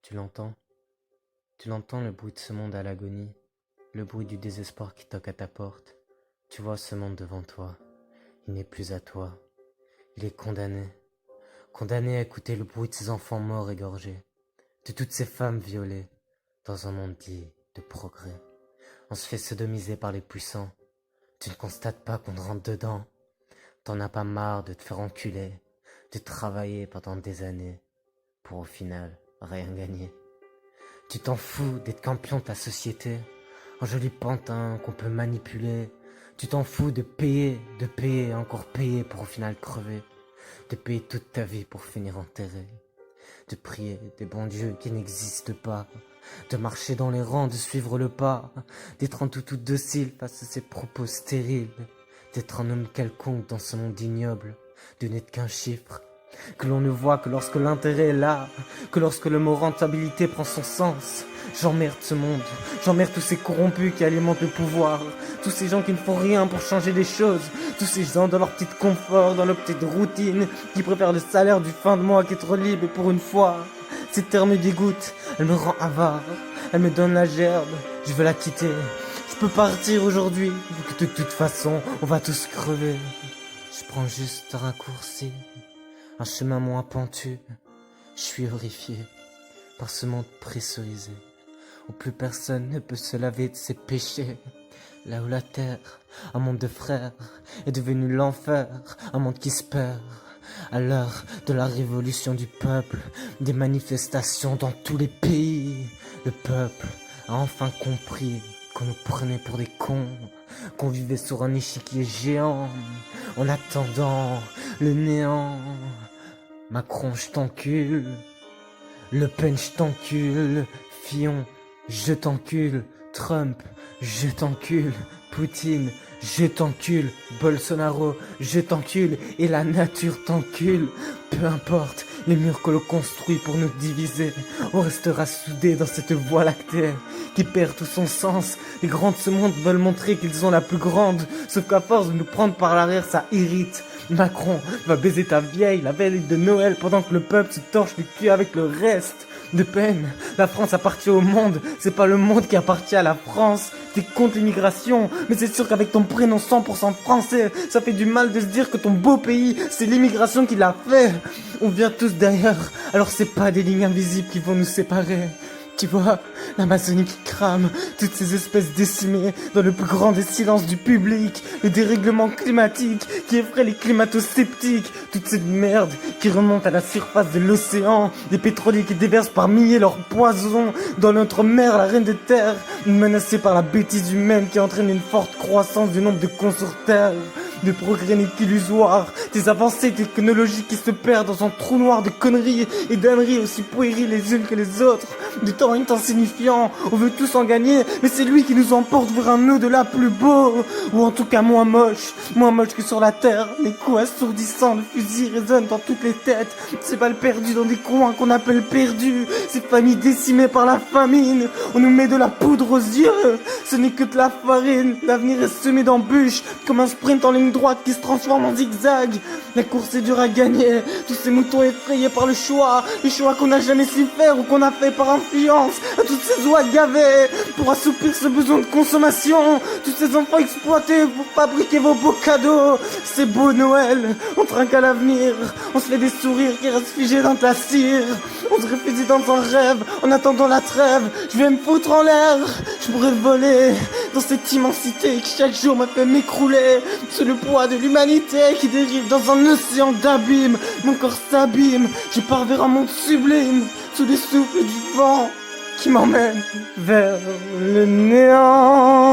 Tu l'entends? Tu l'entends le bruit de ce monde à l'agonie, le bruit du désespoir qui toque à ta porte. Tu vois ce monde devant toi, il n'est plus à toi. Il est condamné, condamné à écouter le bruit de ses enfants morts égorgés, de toutes ces femmes violées, dans un monde dit de progrès. On se fait sodomiser par les puissants, tu ne constates pas qu'on te rentre dedans. T'en as pas marre de te faire enculer, de travailler pendant des années, pour au final rien gagner. Tu t'en fous d'être campion de ta société, un joli pantin qu'on peut manipuler. Tu t'en fous de payer, encore payer pour au final crever. De payer toute ta vie pour finir enterré. De prier des bons dieux qui n'existent pas. De marcher dans les rangs, de suivre le pas. D'être un tout docile face à ces propos stériles. D'être un homme quelconque dans ce monde ignoble. De n'être qu'un chiffre. Que l'on ne voit que lorsque l'intérêt est là, que lorsque le mot rentabilité prend son sens. J'emmerde ce monde, j'emmerde tous ces corrompus qui alimentent le pouvoir, tous ces gens qui ne font rien pour changer les choses, tous ces gens dans leur petit confort, dans leur petite routine, qui préfèrent le salaire du fin de mois qu'être libre pour une fois. Cette terre me dégoûte, elle me rend avare, elle me donne la gerbe, je veux la quitter. Je peux partir aujourd'hui, vu que de toute façon, on va tous crever. Je prends juste un raccourci. Un chemin moins pentu, je suis horrifié par ce monde pressurisé, où plus personne ne peut se laver de ses péchés. Là où la terre, un monde de frères, est devenu l'enfer, un monde qui se perd. À l'heure de la révolution du peuple, des manifestations dans tous les pays, le peuple a enfin compris qu'on nous prenait pour des cons, qu'on vivait sur un échiquier géant, en attendant le néant. Macron, je t'encule. Le Pen, je t'encule. Fillon, je t'encule. Trump, je t'encule. Poutine, je t'encule. Bolsonaro, je t'encule. Et la nature t'encule. Peu importe les murs que l'on construit pour nous diviser, on restera soudés dans cette voie lactée qui perd tout son sens. Les grands de ce monde veulent montrer qu'ils ont la plus grande, sauf qu'à force de nous prendre par l'arrière, ça irrite. Macron va baiser ta vieille la veille de Noël pendant que le peuple se torche le cul avec le reste. De peine, la France appartient au monde, c'est pas le monde qui appartient à la France. T'es contre l'immigration, mais c'est sûr qu'avec ton prénom 100% français, ça fait du mal de se dire que ton beau pays, c'est l'immigration qui l'a fait. On vient tous d'ailleurs, alors c'est pas des lignes invisibles qui vont nous séparer. Tu vois, l'Amazonie qui crame, toutes ces espèces décimées dans le plus grand des silences du public, le dérèglement climatique qui effraie les climato-sceptiques, toute cette merde qui remonte à la surface de l'océan, des pétroliers qui déversent par milliers leur poison dans notre mer, la reine de terre, menacée par la bêtise humaine qui entraîne une forte croissance du nombre de cons sur terre. De progrès n'est qu'illusoire, des avancées technologiques qui se perdent dans un trou noir de conneries et d'âneries aussi puériles les unes que les autres. Du temps insignifiant, on veut tous en gagner, mais c'est lui qui nous emporte vers un au-delà plus beau, ou en tout cas moins moche que sur la terre. Les coups assourdissants de fusils résonnent dans toutes les têtes, ces balles perdues dans des coins qu'on appelle perdus, ces familles décimées par la famine, on nous met de la poudre aux yeux, ce n'est que de la farine, l'avenir est semé d'embûches, comme un sprint en ligne droite qui se transforme en zigzag. La course est dure à gagner, tous ces moutons effrayés par le choix qu'on n'a jamais su faire ou qu'on a fait par influence, à toutes ces oies gavées pour assoupir ce besoin de consommation, tous ces enfants exploités pour fabriquer vos beaux cadeaux. C'est beau Noël, on trinque à l'avenir, on se fait des sourires qui restent figés dans de la cire, on se réfugie dans un rêve en attendant la trêve. Je vais me foutre en l'air, je pourrais voler dans cette immensité qui chaque jour m'a fait m'écrouler sous le poids de l'humanité qui dérive dans un océan d'abîme. Mon corps s'abîme, je pars vers un monde sublime sous le souffle du vent qui m'emmène vers le néant.